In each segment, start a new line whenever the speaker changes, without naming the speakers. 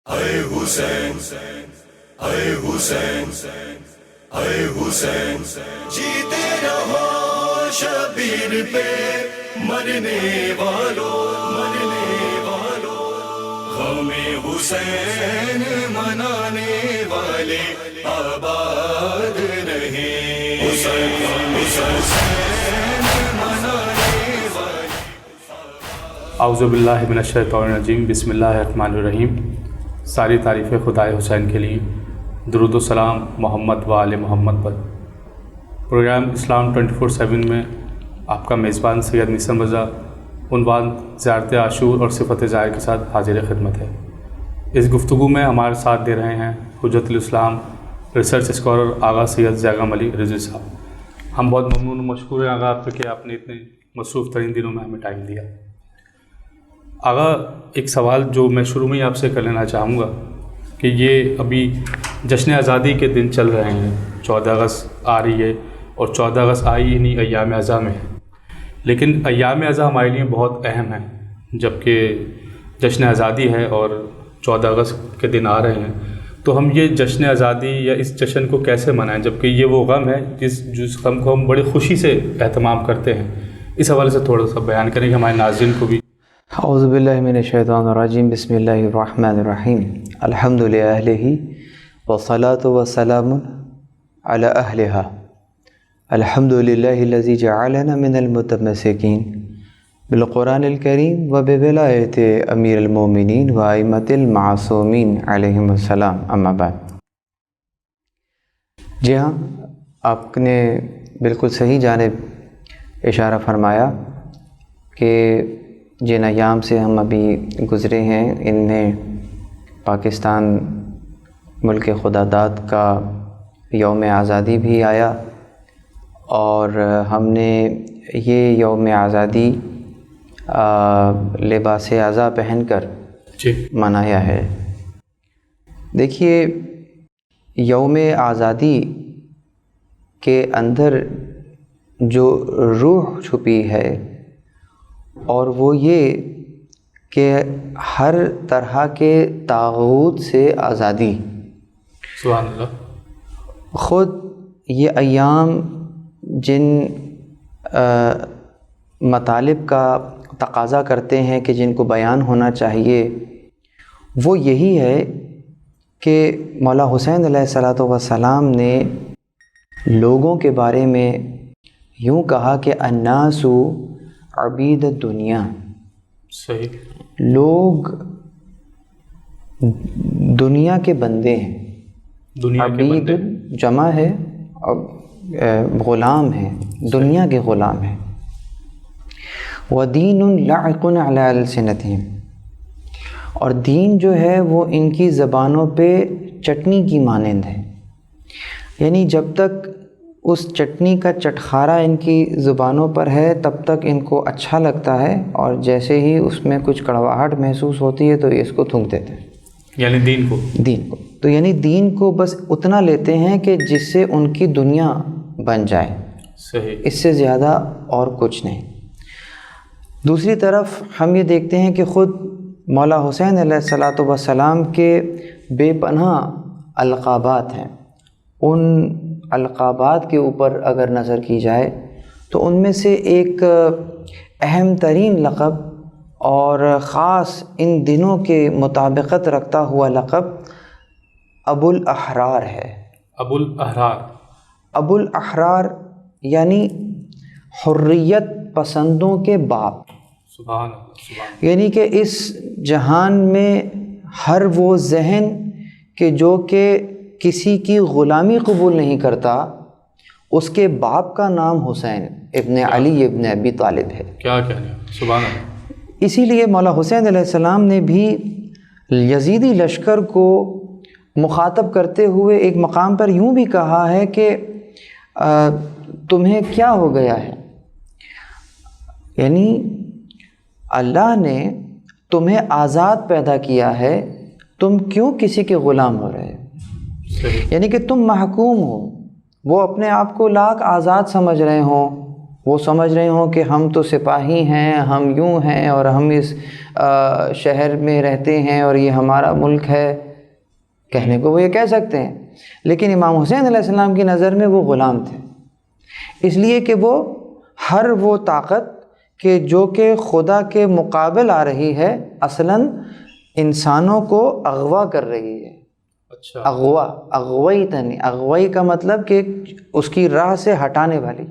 اے حسین اے حسین اے حسین جیتے رہو شبیر پہ مرنے والوں ہمیں حسین منانے والے آباد رہے حسین منانے والے.
اعوذ باللہ من الشیطان الرجیم. بسم اللہ الرحمن الرحیم. ساری تعریف خدا حسین کے لیے. درود و سلام محمد و آل محمد پر. پروگرام اسلام 24/7 میں آپ کا میزبان سید نیسم رضا عنوان زیارت عاشور اور صفت ظاہر کے ساتھ حاضر خدمت ہے. اس گفتگو میں ہمارے ساتھ دے رہے ہیں حجت الاسلام ریسرچ اسکالر آغا سید زیغم علی رضوی صاحب. ہم بہت ممنون و مشکور ہیں آغا آپ کے کہ آپ نے اتنے مصروف ترین دنوں میں ہمیں ٹائم دیا. آغا ایک سوال جو میں شروع میں ہی آپ سے کر لینا چاہوں گا کہ یہ ابھی جشن آزادی کے دن چل رہے ہیں. 14 اگست آ رہی ہے اور 14 اگست آئی انہیں ایام اعزاء میں ہے. لیکن ایام اعزاء ہمارے لیے بہت اہم ہیں جبکہ جشن آزادی ہے اور 14 اگست کے دن آ رہے ہیں. تو ہم یہ جشن آزادی یا اس جشن کو کیسے منائیں جبکہ یہ وہ غم ہے جس غم کو ہم بڑی خوشی سے اہتمام کرتے ہیں. اس حوالے سے تھوڑا سا بیان کریں کہ ہمارے ناظرین کو بھی.
اعوذ باللہ من الشیطان الرجیم. بسم اللہ الرحمن الرحیم. الحمد للہ والصلاة والسلام علی اہلہا. الحمد للہ الذی جعلنا من المتمسکین بالقرآن الکریم و بولایت امیر المومنین و ائمۃ المعصومین علیہم السلام. اما بعد. جی ہاں، آپ نے بالکل صحیح جانب اشارہ فرمایا کہ جن ایام سے ہم ابھی گزرے ہیں ان میں پاکستان ملک خدا داد کا یوم آزادی بھی آیا اور ہم نے یہ یوم آزادی لباس عزا پہن کر منایا ہے. دیکھیے، یوم آزادی کے اندر جو روح چھپی ہے اور وہ یہ کہ ہر طرح کے طاغوت سے آزادی.
سبحان اللہ.
خود یہ ایام جن مطالب کا تقاضا کرتے ہیں کہ جن کو بیان ہونا چاہیے وہ یہی ہے کہ مولا حسین علیہ الصلوۃ والسلام نے لوگوں کے بارے میں یوں کہا کہ الناس عبید الدنیا.
صحیح. لوگ
دنیا کے بندے ہیں. عبید جمع ہے اور غلام ہیں، دنیا کے غلام ہیں. وَدِينٌ لَعِقٌ عَلَىٰ أَلْسِنَتِهِمْ. اور دین جو ہے وہ ان کی زبانوں پہ چٹنی کی مانند ہے. یعنی جب تک اس چٹنی کا چٹخارا ان کی زبانوں پر ہے تب تک ان کو اچھا لگتا ہے اور جیسے ہی اس میں کچھ کڑواہٹ محسوس ہوتی ہے تو اس کو تھونک دیتے ہیں.
یعنی دین کو
تو یعنی دین کو بس اتنا لیتے ہیں کہ جس سے ان کی دنیا بن جائے.
صحیح.
اس سے زیادہ اور کچھ نہیں. دوسری طرف ہم یہ دیکھتے ہیں کہ خود مولا حسین علیہ الصلوۃ والسلام کے بے پناہ القابات ہیں. ان القابات کے اوپر اگر نظر کی جائے تو ان میں سے ایک اہم ترین لقب اور خاص ان دنوں کے مطابقت رکھتا ہوا لقب ابو الاحرار ہے. ابو الاحرار یعنی حریت پسندوں کے باپ.
سبحان اللہ.
یعنی کہ اس جہان میں ہر وہ ذہن کہ جو کہ کسی کی غلامی قبول نہیں کرتا اس کے باپ کا نام حسین ابن علی ابن ابی طالب ہے.
کیا کہنے. سبحان اللہ.
اسی لیے مولا حسین علیہ السلام نے بھی یزیدی لشکر کو مخاطب کرتے ہوئے ایک مقام پر یوں بھی کہا ہے کہ تمہیں کیا ہو گیا ہے. یعنی اللہ نے تمہیں آزاد پیدا کیا ہے، تم کیوں کسی کے غلام ہو رہے. یعنی کہ تم محکوم ہو، وہ اپنے آپ کو لاکھ آزاد سمجھ رہے ہوں، وہ سمجھ رہے ہوں کہ ہم تو سپاہی ہیں، ہم یوں ہیں، اور ہم اس شہر میں رہتے ہیں اور یہ ہمارا ملک ہے، کہنے کو وہ یہ کہہ سکتے ہیں، لیکن امام حسین علیہ السلام کی نظر میں وہ غلام تھے، اس لیے کہ وہ ہر وہ طاقت کہ جو کہ خدا کے مقابل آ رہی ہے اصلاً انسانوں کو اغوا کر رہی ہے۔
اچھا،
اغویتنی، اغوی کا مطلب کہ اس کی راہ سے ہٹانے والی۔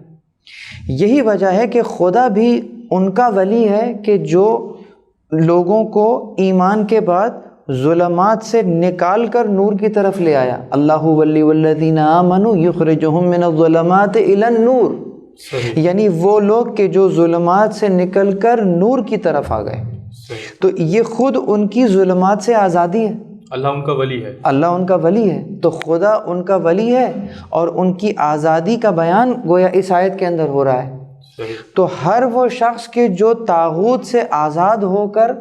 یہی وجہ ہے کہ خدا بھی ان کا ولی ہے کہ جو لوگوں کو ایمان کے بعد ظلمات سے نکال کر نور کی طرف لے آیا۔ اللہ ولی والذین آمنوا یخرجہم من الظلمات الی النور،
صحیح،
یعنی وہ لوگ کہ جو ظلمات سے نکل کر نور کی طرف آ گئے،
صحیح،
تو یہ خود ان کی ظلمات سے آزادی ہے۔
اللہ ان کا ولی ہے،
اللہ ان کا ولی ہے، تو خدا ان کا ولی ہے، اور ان کی آزادی کا بیان گویا اس آیت کے اندر ہو رہا ہے۔
صحیح،
تو ہر وہ شخص کے جو طاغوت سے آزاد ہو کر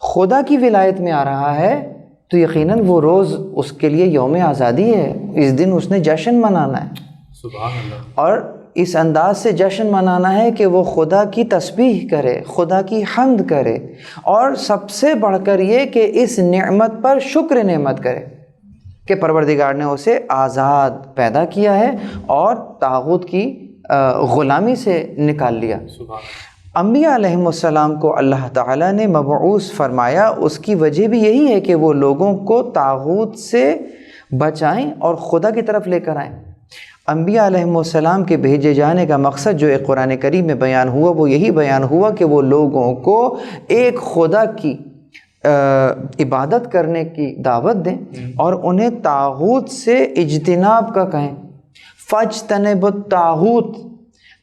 خدا کی ولایت میں آ رہا ہے، تو یقیناً وہ روز اس کے لیے یوم آزادی ہے، اس دن اس نے جشن منانا ہے،
سبحان اللہ،
اور اس انداز سے جشن منانا ہے کہ وہ خدا کی تسبیح کرے، خدا کی حمد کرے، اور سب سے بڑھ کر یہ کہ اس نعمت پر شکر نعمت کرے کہ پروردگار نے اسے آزاد پیدا کیا ہے اور طاغوت کی غلامی سے نکال لیا۔
سبحان اللہ،
انبیاء علیہم السلام کو اللہ تعالیٰ نے مبعوث فرمایا، اس کی وجہ بھی یہی ہے کہ وہ لوگوں کو طاغوت سے بچائیں اور خدا کی طرف لے کر آئیں۔ انبیاء علیہم السلام کے بھیجے جانے کا مقصد جو ایک قرآن کریم میں بیان ہوا، وہ یہی بیان ہوا کہ وہ لوگوں کو ایک خدا کی عبادت کرنے کی دعوت دیں اور انہیں طاغوت سے اجتناب کا کہیں۔ فاجتنبوا الطاغوت،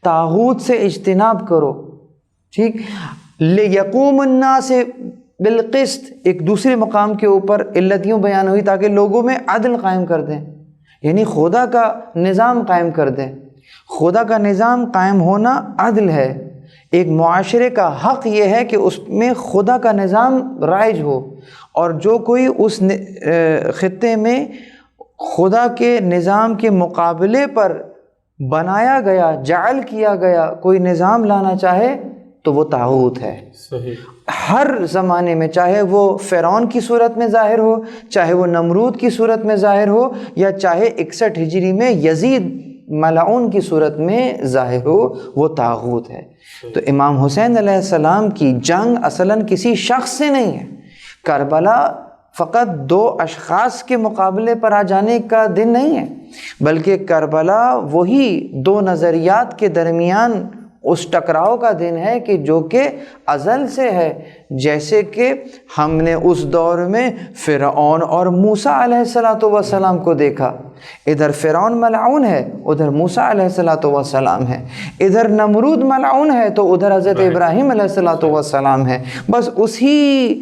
طاغوت سے اجتناب کرو، ٹھیک۔ لیقوم الناس بالقسط، ایک دوسرے مقام کے اوپر علت یوں بیان ہوئی تاکہ لوگوں میں عدل قائم کر دیں، یعنی خدا کا نظام قائم کر دیں۔ خدا کا نظام قائم ہونا عدل ہے، ایک معاشرے کا حق یہ ہے کہ اس میں خدا کا نظام رائج ہو، اور جو کوئی اس خطے میں خدا کے نظام کے مقابلے پر بنایا گیا، جعل کیا گیا کوئی نظام لانا چاہے تو وہ طاغوت ہے۔
صحیح،
ہر زمانے میں، چاہے وہ فرعون کی صورت میں ظاہر ہو، چاہے وہ نمرود کی صورت میں ظاہر ہو، یا چاہے 61 ہجری میں یزید ملعون کی صورت میں ظاہر ہو، وہ طاغوت ہے۔ تو امام حسین علیہ السلام کی جنگ اصلاً کسی شخص سے نہیں ہے، کربلا فقط 2 اشخاص کے مقابلے پر آ جانے کا دن نہیں ہے، بلکہ کربلا وہی 2 نظریات کے درمیان اس ٹکراؤ کا دن ہے کہ جو کہ ازل سے ہے۔ جیسے کہ ہم نے اس دور میں فرعون اور موسیٰ علیہ السلام کو دیکھا، ادھر فرعون ملعون ہے، ادھر موسیٰ علیہ السلام ہے، ادھر نمرود ملعون ہے تو ادھر حضرت ابراہیم علیہ السلام ہے۔ بس اسی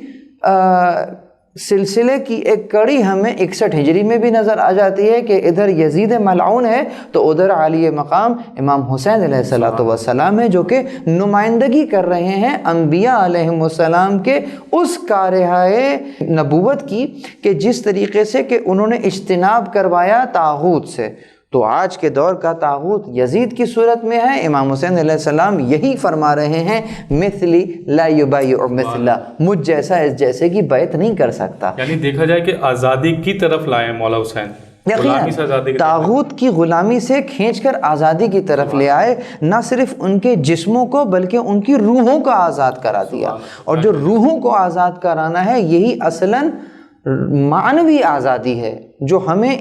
سلسلے کی ایک کڑی ہمیں 61 ہجری میں بھی نظر آ جاتی ہے کہ ادھر یزید ملعون ہے تو ادھر عالی مقام امام حسین علیہ السلام ہے، جو کہ نمائندگی کر رہے ہیں انبیاء علیہم السلام کے اس کارہائے نبوت کی کہ جس طریقے سے کہ انہوں نے اجتناب کروایا طاغوت سے۔ تو آج کے دور کا طاغوت یزید کی صورت میں ہے، امام حسین علیہ السلام یہی فرما رہے ہیں، مثلی لا یبایع مثلا، مجھ جیسا اس جیسے کی بیعت نہیں کر سکتا۔
یعنی دیکھا جائے کہ آزادی کی طرف لائے مولا حسین، غلامی سے آزادی کی طرف،
طاغوت کی غلامی سے کھینچ کر آزادی کی طرف لے آئے، نہ صرف ان کے جسموں کو بلکہ ان کی روحوں کو آزاد کرا دیا، اور جو روحوں کو آزاد کرانا ہے یہی اصلاً معنوی آزادی ہے، جو ہمیں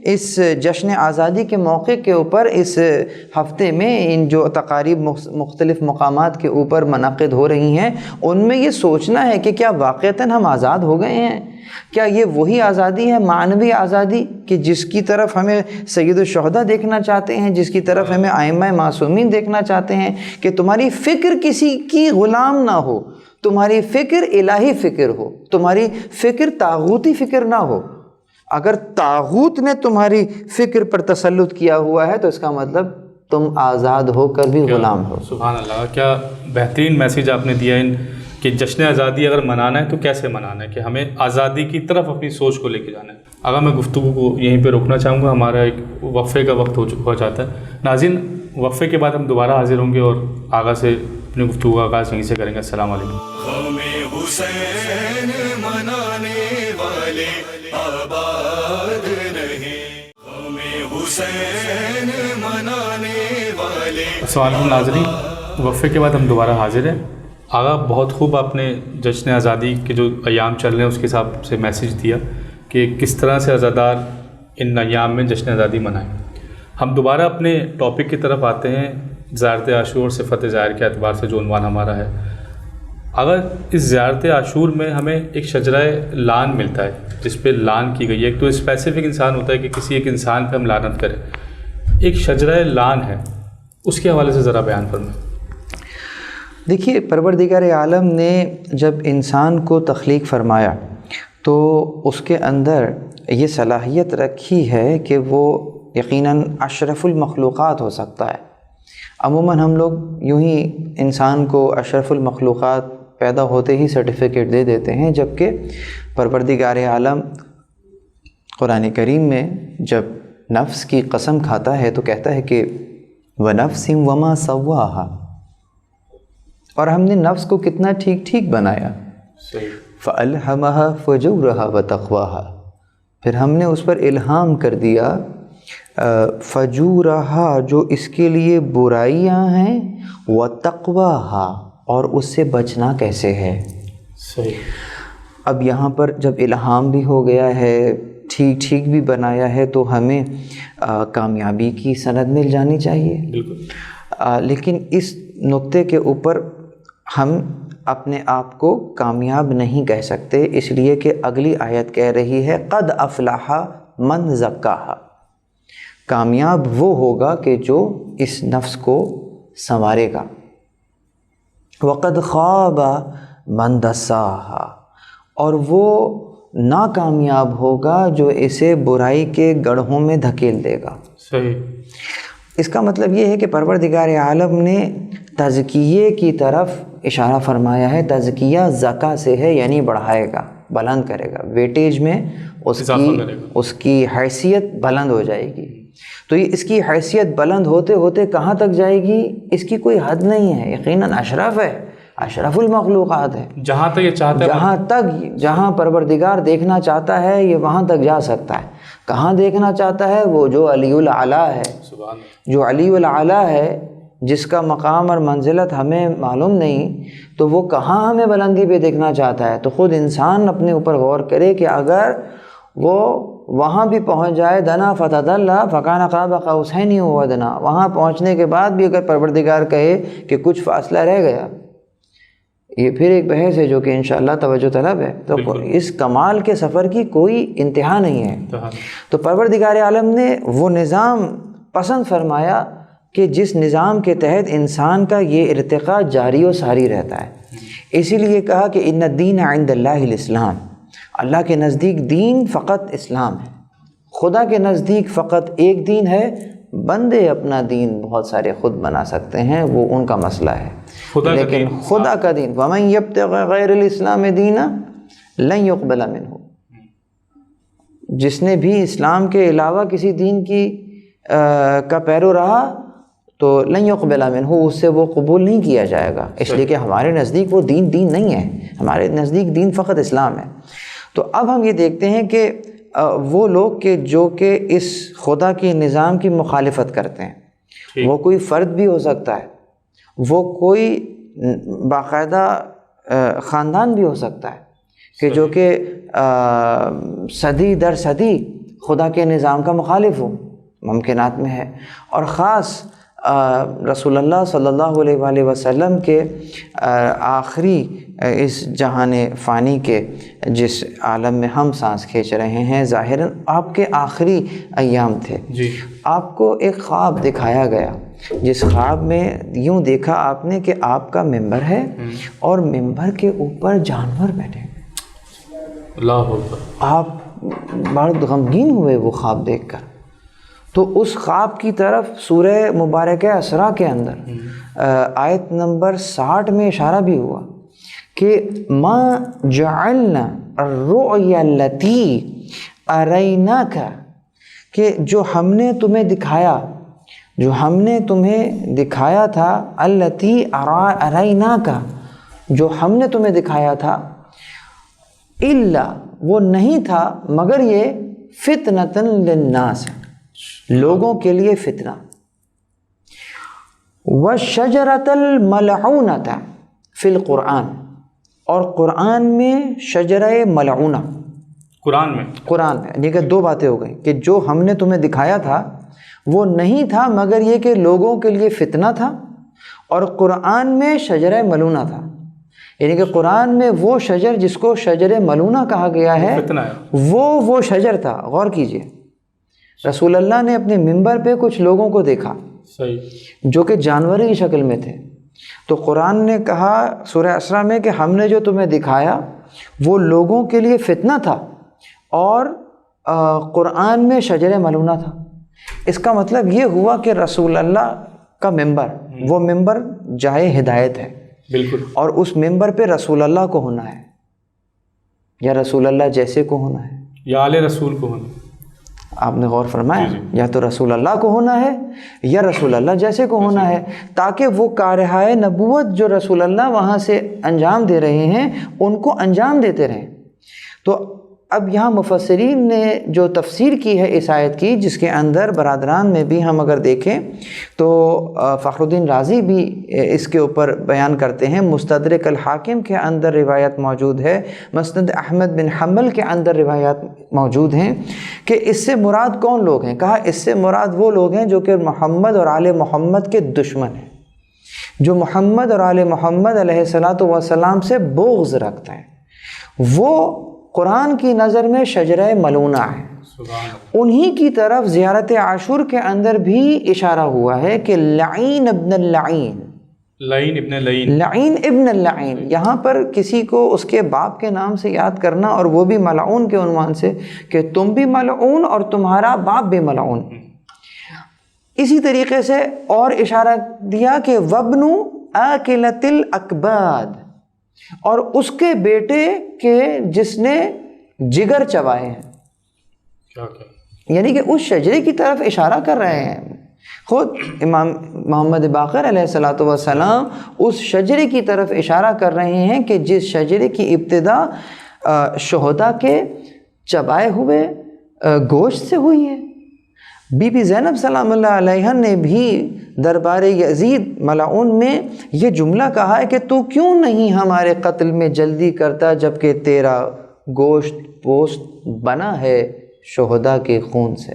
اس جشن آزادی کے موقع کے اوپر اس ہفتے میں ان جو تقاریب مختلف مقامات کے اوپر منعقد ہو رہی ہیں، ان میں یہ سوچنا ہے کہ کیا واقعتاً ہم آزاد ہو گئے ہیں؟ کیا یہ وہی آزادی ہے، معنوی آزادی، کہ جس کی طرف ہمیں سید الشہداء دیکھنا چاہتے ہیں، جس کی طرف ہمیں ائمہ معصومین دیکھنا چاہتے ہیں، کہ تمہاری فکر کسی کی غلام نہ ہو، تمہاری فکر الہی فکر ہو، تمہاری فکر طاغوتی فکر نہ ہو۔ اگر طاغوت نے تمہاری فکر پر تسلط کیا ہوا ہے تو اس کا مطلب تم آزاد ہو کر بھی غلام ہو۔
سبحان اللہ، کیا بہترین میسیج آپ نے دیا کہ جشن آزادی اگر منانا ہے تو کیسے منانا ہے، کہ ہمیں آزادی کی طرف اپنی سوچ کو لے کے جانا ہے۔ اگر میں گفتگو کو یہیں پہ روکنا چاہوں گا، ہمارا ایک وقفے کا وقت ہو جاتا ہے۔ ناظرین، وقفے کے بعد ہم دوبارہ حاضر ہوں گے اور آغا سے اپنی گفتگو کا آغاز یہیں سے کریں گے. السلام علیکم.
ہمیں حسین منانے والے آباد رہے. ہمیں حسین منانے والے.
السلام علیکم ناظرین. وقفے کے بعد ہم دوبارہ حاضر ہیں. آغا بہت خوب آپ نے جشن آزادی کے جو ایام چل رہے ہیں اس کے حساب سے میسیج دیا کہ کس طرح سے عزادار ان ایام میں جشن آزادی منائیں. ہم دوبارہ اپنے ٹاپک کی طرف آتے ہیں. زیارت عاشور اور صفت ظاہر کے اعتبار سے جو عنوان ہمارا ہے. اگر اس زیارت عاشور میں ہمیں ایک شجرہ لعن ملتا ہے جس پہ لعن کی گئی ہے. ایک تو اسپیسیفک انسان ہوتا ہے کہ کسی ایک انسان پہ ہم لعنت کریں. ایک شجرہ لعن ہے, اس کے حوالے سے ذرا بیان فرمائیں.
دیکھیے, پروردگار عالم نے جب انسان کو تخلیق فرمایا تو اس کے اندر یہ صلاحیت رکھی ہے کہ وہ یقیناً اشرف المخلوقات ہو سکتا ہے. عموماً ہم لوگ یوں ہی انسان کو اشرف المخلوقات پیدا ہوتے ہی سرٹیفکیٹ دے دیتے ہیں, جبکہ پروردگار عالم قرآن کریم میں جب نفس کی قسم کھاتا ہے تو کہتا ہے کہ وَنَفْسٍ وَمَا سَوَّاهَا, اور ہم نے نفس کو کتنا ٹھیک ٹھیک بنایا. فَأَلْهَمَهَا فُجُورَهَا وَتَقْوَاهَا, پھر ہم نے اس پر الہام کر دیا فجورہا, جو اس کے لیے برائیاں ہیں, وَتَقْوَاهَا, اور اس سے بچنا کیسے ہے.
صحیح.
اب یہاں پر جب الہام بھی ہو گیا ہے, ٹھیک ٹھیک بھی بنایا ہے, تو ہمیں کامیابی کی سند مل جانی چاہیے.
بالکل.
لیکن اس نقطے کے اوپر ہم اپنے آپ کو کامیاب نہیں کہہ سکتے, اس لیے کہ اگلی آیت کہہ رہی ہے قد افلح من زکاہا, کامیاب وہ ہوگا کہ جو اس نفس کو سنوارے گا. وقد خاب من دساہا, اور وہ ناکامیاب ہوگا جو اسے برائی کے گڑھوں میں دھکیل دے گا.
صحیح.
اس کا مطلب یہ ہے کہ پروردگار عالم نے تزکیے کی طرف اشارہ فرمایا ہے. تزکیہ زکا سے ہے, یعنی بڑھائے گا, بلند کرے گا, ویٹیج میں اس کی حیثیت بلند ہو جائے گی. تو یہ اس کی حیثیت بلند ہوتے ہوتے کہاں تک جائے گی, اس کی کوئی حد نہیں ہے. یقیناً اشرف ہے, اشرف المخلوقات ہے.
جہاں تک یہ چاہتا ہے,
جہاں پروردگار دیکھنا چاہتا ہے یہ وہاں تک جا سکتا ہے. کہاں دیکھنا چاہتا ہے, وہ جو علی الاعلیٰ ہے, جو علی الاعلیٰ ہے, جس کا مقام اور منزلت ہمیں معلوم نہیں, تو وہ کہاں ہمیں بلندی پہ دیکھنا چاہتا ہے. تو خود انسان اپنے اوپر غور کرے کہ اگر وہ وہاں بھی پہنچ جائے, دنا فتدلی فکان قاب قوسین او ادنی, وہاں پہنچنے کے بعد بھی اگر پروردگار کہے کہ کچھ فاصلہ رہ گیا, یہ پھر ایک بحث ہے جو کہ انشاءاللہ توجہ طلب ہے. تو اس کمال کے سفر کی کوئی انتہا نہیں ہے. تو پروردگار عالم نے وہ نظام پسند فرمایا کہ جس نظام کے تحت انسان کا یہ ارتقاء جاری و ساری رہتا ہے. اسی لیے کہا کہ ان الدین عند اللہ الاسلام, اللہ کے نزدیک دین فقط اسلام ہے. خدا کے نزدیک فقط ایک دین ہے. بندے اپنا دین بہت سارے خود بنا سکتے ہیں, وہ ان کا مسئلہ ہے. لیکن خدا کا دین وَمَن يَبْتَغِ غَيْرَ الْإِسْلَامِ دِينًا لَن يُقْبَلَ مِنْهُ, جس نے بھی اسلام کے علاوہ کسی دین کی کا پیرو رہا تو لن يقبل منہ, اس سے وہ قبول نہیں کیا جائے گا. اس لیے کہ ہمارے نزدیک وہ دین نہیں ہے, ہمارے نزدیک دین فقط اسلام ہے. تو اب ہم یہ دیکھتے ہیں کہ وہ لوگ جو کہ اس خدا کے نظام کی مخالفت کرتے ہیں, وہ کوئی فرد بھی ہو سکتا ہے, وہ کوئی باقاعدہ خاندان بھی ہو سکتا ہے کہ جو کہ صدی در صدی خدا کے نظام کا مخالف ہو, ممکنات میں ہے. اور خاص رسول اللہ صلی اللہ علیہ وآلہ وسلم کے آخری اس جہان فانی کے جس عالم میں ہم سانس کھینچ رہے ہیں, ظاہراً آپ کے آخری ایام تھے. آپ کو ایک خواب دکھایا گیا, جس خواب میں یوں دیکھا آپ نے کہ آپ کا ممبر ہے اور ممبر کے اوپر جانور بیٹھے ہیں.
اللہ اکبر. آپ
بہت غمگین ہوئے وہ خواب دیکھ کر. تو اس خواب کی طرف سورہ مبارکہ اسراء کے اندر آیت نمبر 60 میں اشارہ بھی ہوا کہ ما جعلنا الرؤیا التي اریناک, کہ جو ہم نے تمہیں دکھایا جو ہم نے تمہیں دکھایا تھا، التی ارائنا کا، جو ہم نے تمہیں دکھایا تھا، الا وہ نہیں تھا مگر یہ فتنۃ للناس، لوگوں کے لیے فتنہ، والشجرۃ الملعونۃ فی القرآن، اور قرآن میں شجرہ ملعونہ، قرآن میں یعنی کہ دو باتیں ہو گئی کہ جو ہم نے تمہیں دکھایا تھا وہ نہیں تھا مگر یہ کہ لوگوں کے لیے فتنہ تھا، اور قرآن میں شجرہ ملعونہ تھا، یعنی کہ قرآن میں وہ شجر جس کو شجر ملعونہ کہا گیا ہے وہ شجر تھا۔ غور کیجئے، رسول اللہ نے اپنے منبر پہ کچھ لوگوں کو دیکھا جو کہ جانور کی شکل میں تھے، تو قرآن نے کہا سورہ اسراء میں کہ ہم نے جو تمہیں دکھایا وہ لوگوں کے لیے فتنہ تھا، اور قرآن میں شجر ملعونہ تھا۔ اس کا مطلب یہ ہوا کہ رسول اللہ کا منبر، وہ منبر جائے ہدایت ہے،
بالکل،
اور اس منبر پہ رسول اللہ کو ہونا ہے، یا رسول اللہ جیسے کو ہونا ہے،
یا آل رسول کو ہونا۔
آپ نے غور فرمایا، یا تو رسول اللہ کو ہونا ہے یا رسول اللہ جیسے کو ہونا ہے، تاکہ وہ کارہائے نبوت جو رسول اللہ وہاں سے انجام دے رہے ہیں ان کو انجام دیتے رہیں۔ تو اب یہاں مفسرین نے جو تفسیر کی ہے اس آیت کی، جس کے اندر برادران میں بھی ہم اگر دیکھیں تو فخر الدین رازی بھی اس کے اوپر بیان کرتے ہیں، مستدرک الحاکم کے اندر روایت موجود ہے، مسند احمد بن حنبل کے اندر روایات موجود ہیں کہ اس سے مراد کون لوگ ہیں؟ کہا اس سے مراد وہ لوگ ہیں جو کہ محمد اور آل محمد کے دشمن ہیں، جو محمد اور آل محمد علیہ الصلاۃ والسلام سے بغض رکھتے ہیں، وہ قرآن کی نظر میں شجرہ ملعونہ ہے۔ انہی کی طرف زیارت عاشور کے اندر بھی اشارہ ہوا ہے کہ لعین ابن اللعین، لعین ابن اللعین، یہاں پر کسی کو اس کے باپ کے نام سے یاد کرنا، اور وہ بھی ملعون کے عنوان سے کہ تم بھی ملعون اور تمہارا باپ بھی ملعون۔ اسی طریقے سے اور اشارہ دیا کہ وابن آکلۃ الاکباد، اور اس کے بیٹے کے جس نے جگر چبائے ہیں، یعنی کہ اس شجرے کی طرف اشارہ کر رہے ہیں۔ خود امام محمد باقر علیہ الصلاۃ والسلام اس شجرے کی طرف اشارہ کر رہے ہیں کہ جس شجرے کی ابتدا شہداء کے چبائے ہوئے گوشت سے ہوئی ہے۔ بی بی زینب سلام اللہ علیہا نے بھی دربار یزید ملعون میں یہ جملہ کہا ہے کہ تو کیوں نہیں ہمارے قتل میں جلدی کرتا جبکہ تیرا گوشت پوست بنا ہے شہداء کے خون سے۔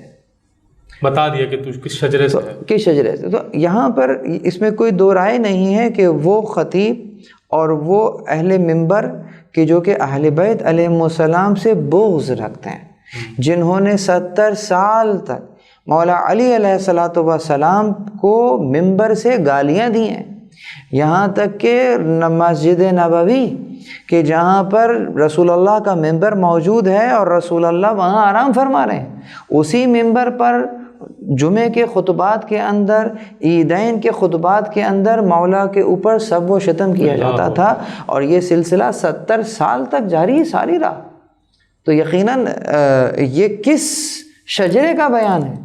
بتا دیا کہ تو کس شجرے سے ہے،
کس شجرے سے۔ تو یہاں پر اس میں کوئی دو رائے نہیں ہے کہ وہ خطیب اور وہ اہل منبر کہ جو کہ اہل بیت علیہم السلام سے بغض رکھتے ہیں، جنہوں نے 70 سال تک مولا علی علیہ الصلاۃ والسلام کو منبر سے گالیاں دی ہیں، یہاں تک کہ مسجد نبوی کہ جہاں پر رسول اللہ کا منبر موجود ہے اور رسول اللہ وہاں آرام فرما رہے ہیں، اسی منبر پر جمعے کے خطبات کے اندر، عیدین کے خطبات کے اندر مولا کے اوپر سب و شتم کیا جاتا تھا، اور یہ سلسلہ 70 سال تک جاری رہا۔ تو یقیناً یہ کس شجرے کا بیان ہے؟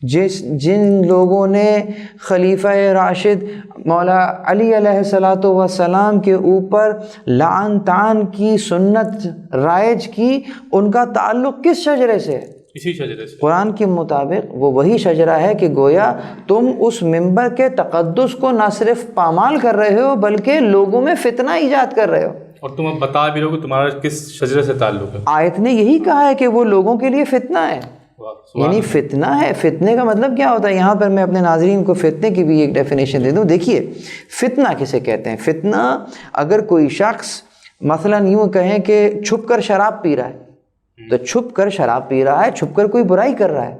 جن لوگوں نے خلیفہ راشد مولا علی علیہ الصلاۃ والسلام کے اوپر لعن طعن کی سنت رائج کی، ان کا تعلق کس شجرے سے ہے؟
اسی شجرے سے۔
قرآن کے مطابق وہ وہی شجرہ ہے کہ گویا تم اس منبر کے تقدس کو نہ صرف پامال کر رہے ہو بلکہ لوگوں میں فتنہ ایجاد کر رہے ہو،
اور تم اب بتا بھی رہو کہ تمہارا کس شجرے سے تعلق ہے۔
آیت نے یہی کہا ہے کہ وہ لوگوں کے لیے فتنہ ہے، یعنی فتنہ ہے۔ فتنے کا مطلب کیا ہوتا ہے؟ یہاں پر میں اپنے ناظرین کو فتنے کی بھی ایک ڈیفینیشن دے دوں۔ دیکھیے فتنہ کسے کہتے ہیں؟ فتنہ اگر کوئی شخص مثلا یوں کہیں کہ چھپ کر شراب پی رہا ہے، تو چھپ کر شراب پی رہا ہے، چھپ کر کوئی برائی کر رہا ہے،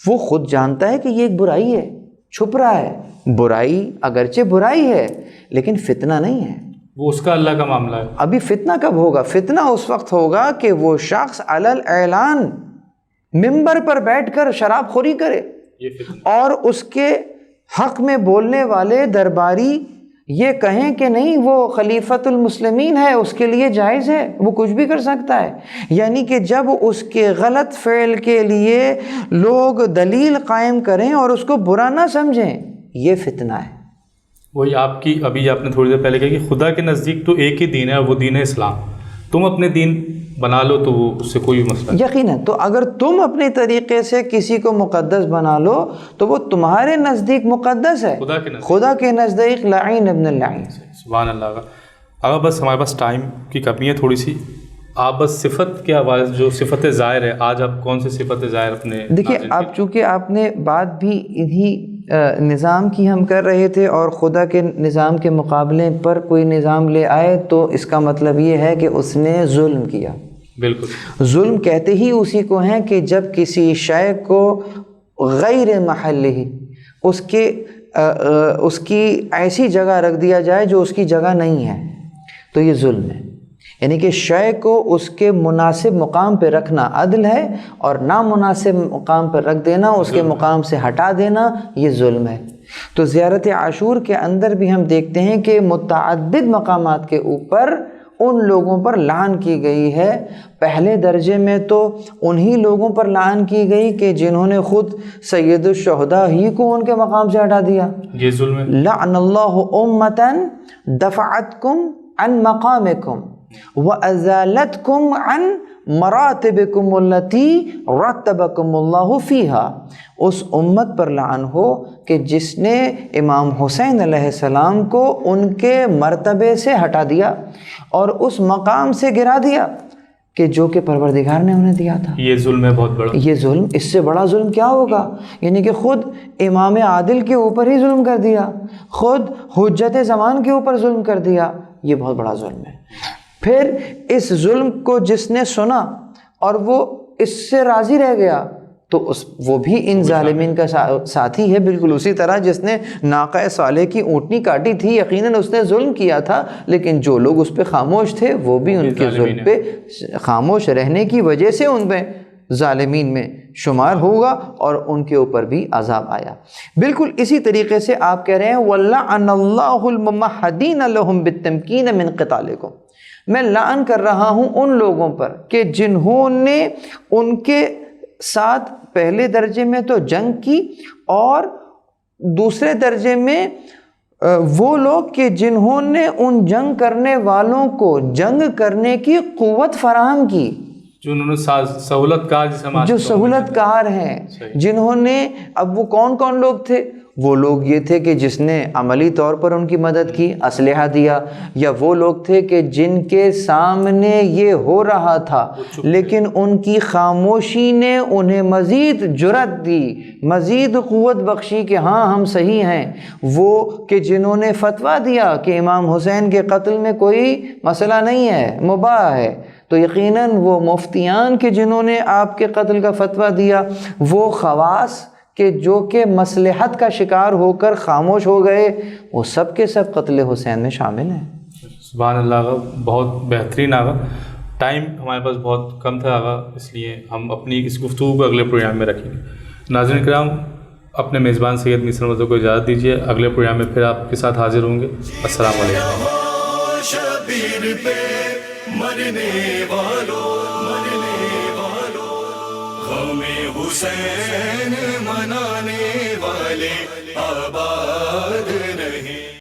وہ خود جانتا ہے کہ یہ ایک برائی ہے، چھپ رہا ہے، برائی اگرچہ برائی ہے لیکن فتنہ نہیں ہے،
وہ اس کا اللہ کا معاملہ ہے۔
ابھی فتنہ کب ہوگا؟ فتنہ اس وقت ہوگا کہ وہ شخص علی الاعلان منبر پر بیٹھ کر شراب خوری کرے،
یہ فتنہ،
اور اس کے حق میں بولنے والے درباری یہ کہیں کہ نہیں وہ خلیفۃ المسلمین ہے، اس کے لیے جائز ہے، وہ کچھ بھی کر سکتا ہے. یعنی کہ جب اس کے غلط فعل کے لیے لوگ دلیل قائم کریں اور اس کو برا نہ سمجھیں، یہ فتنہ ہے.
وہی ابھی آپ نے تھوڑی دیر پہلے کہا کہ خدا کے نزدیک تو ایک ہی دین ہے، وہ دین ہے اسلام. تم اپنے دین بنا لو تو وہ اس سے کوئی مسئلہ نہیں.
یقیناً. تو اگر تم اپنے طریقے سے کسی کو مقدس بنا لو تو وہ تمہارے نزدیک مقدس ہے، خدا کے نزدیک لعین ابن اللعین.
سبحان اللہ. اگر بس ہمارے پاس ٹائم کی کمی ہے تھوڑی سی، آپ بس صفت کے حوالے سے جو صفت ظاہر ہے، آج آپ کون سی صفت ظاہر اپنے
دیکھیے، آپ چونکہ آپ نے بات بھی انہی نظام کی ہم کر رہے تھے اور خدا کے نظام کے مقابلے پر کوئی نظام لے آئے تو اس کا مطلب یہ ہے کہ اس نے ظلم کیا.
بالکل.
ظلم کہتے ہی اسی کو ہیں کہ جب کسی شے کو غیر محلہ اس کی ایسی جگہ رکھ دیا جائے جو اس کی جگہ نہیں ہے، تو یہ ظلم ہے. یعنی کہ شے کو اس کے مناسب مقام پہ رکھنا عدل ہے، اور نامناسب مقام پر رکھ دینا، اس کے مقام سے ہٹا دینا، یہ ظلم ہے. تو زیارت عاشور کے اندر بھی ہم دیکھتے ہیں کہ متعدد مقامات کے اوپر ان لوگوں پر لعن کی گئی ہے. پہلے درجے میں تو انہی لوگوں پر لعن کی گئی کہ جنہوں نے خود سید الشہداء ہی کو ان کے مقام سے ہٹا دیا.
یہ ظلم ہے.
لعن اللہ امتا دفعتکم عن مقامکم وَأَزَالَتْكُمْ عَنْ مَرَاتِبِكُمُ الَّتِي رَتَّبَكُمُ اللَّهُ فِيهَا. اس امت پر لعن ہو کہ جس نے امام حسین علیہ السلام کو ان کے مرتبے سے ہٹا دیا اور اس مقام سے گرا دیا کہ جو کہ پروردگار نے انہیں دیا تھا.
یہ ظلم ہے بہت بڑا. یہ
ظلم، اس سے بڑا ظلم کیا ہوگا؟ یعنی کہ خود امام عادل کے اوپر ہی ظلم کر دیا، خود حجت زمان کے اوپر ظلم کر دیا. یہ بہت بڑا ظلم ہے. پھر اس ظلم کو جس نے سنا اور وہ اس سے راضی رہ گیا تو وہ بھی ان ظالمین کا ساتھی ہے. بالکل اسی طرح جس نے ناقہ صالح کی اونٹنی کاٹی تھی، یقیناً اس نے ظلم کیا تھا، لیکن جو لوگ اس پہ خاموش تھے وہ بھی ان کے ظلم پہ خاموش رہنے کی وجہ سے ان پہ ظالمین میں شمار ہوگا اور ان کے اوپر بھی عذاب آیا. بالکل اسی طریقے سے آپ کہہ رہے ہیں وَلَّعَنَ اللَّهُ الْمُمَحَّدِينَ لَهُمْ بِالتَّمْكِينِ مِنْ قِتَالِكُمْ. میں لعن کر رہا ہوں ان لوگوں پر کہ جنہوں نے ان کے ساتھ پہلے درجے میں تو جنگ کی، اور دوسرے درجے میں وہ لوگ کہ جنہوں نے ان جنگ کرنے والوں کو جنگ کرنے کی قوت فراہم کی،
جو انہوں نے سہولت کار،
جو سہولت کار ہیں. جنہوں نے، اب وہ کون کون لوگ تھے؟ وہ لوگ یہ تھے کہ جس نے عملی طور پر ان کی مدد کی، اسلحہ دیا، یا وہ لوگ تھے کہ جن کے سامنے یہ ہو رہا تھا لیکن ان کی خاموشی نے انہیں مزید جرأت دی، مزید قوت بخشی کہ ہاں ہم صحیح ہیں. وہ کہ جنہوں نے فتویٰ دیا کہ امام حسین کے قتل میں کوئی مسئلہ نہیں ہے، مباح ہے، تو یقیناً وہ مفتیان کہ جنہوں نے آپ کے قتل کا فتویٰ دیا، وہ خواص کہ جو کہ مصلحت کا شکار ہو کر خاموش ہو گئے، وہ سب کے سب قتل حسین میں شامل ہیں.
سبحان اللہ آغا، بہت بہترین آغا. ٹائم ہمارے پاس بہت کم تھا آغا، اس لیے ہم اپنی اس گفتگو کو اگلے پروگرام میں رکھیں گے. ناظرین کرام، اپنے میزبان سید میسر مرزا کو اجازت دیجیے، اگلے پروگرام میں پھر آپ کے ساتھ حاضر ہوں گے. السلام علیکم.
شبیر پہ مرنے والوں غم حسین منانے والے آباد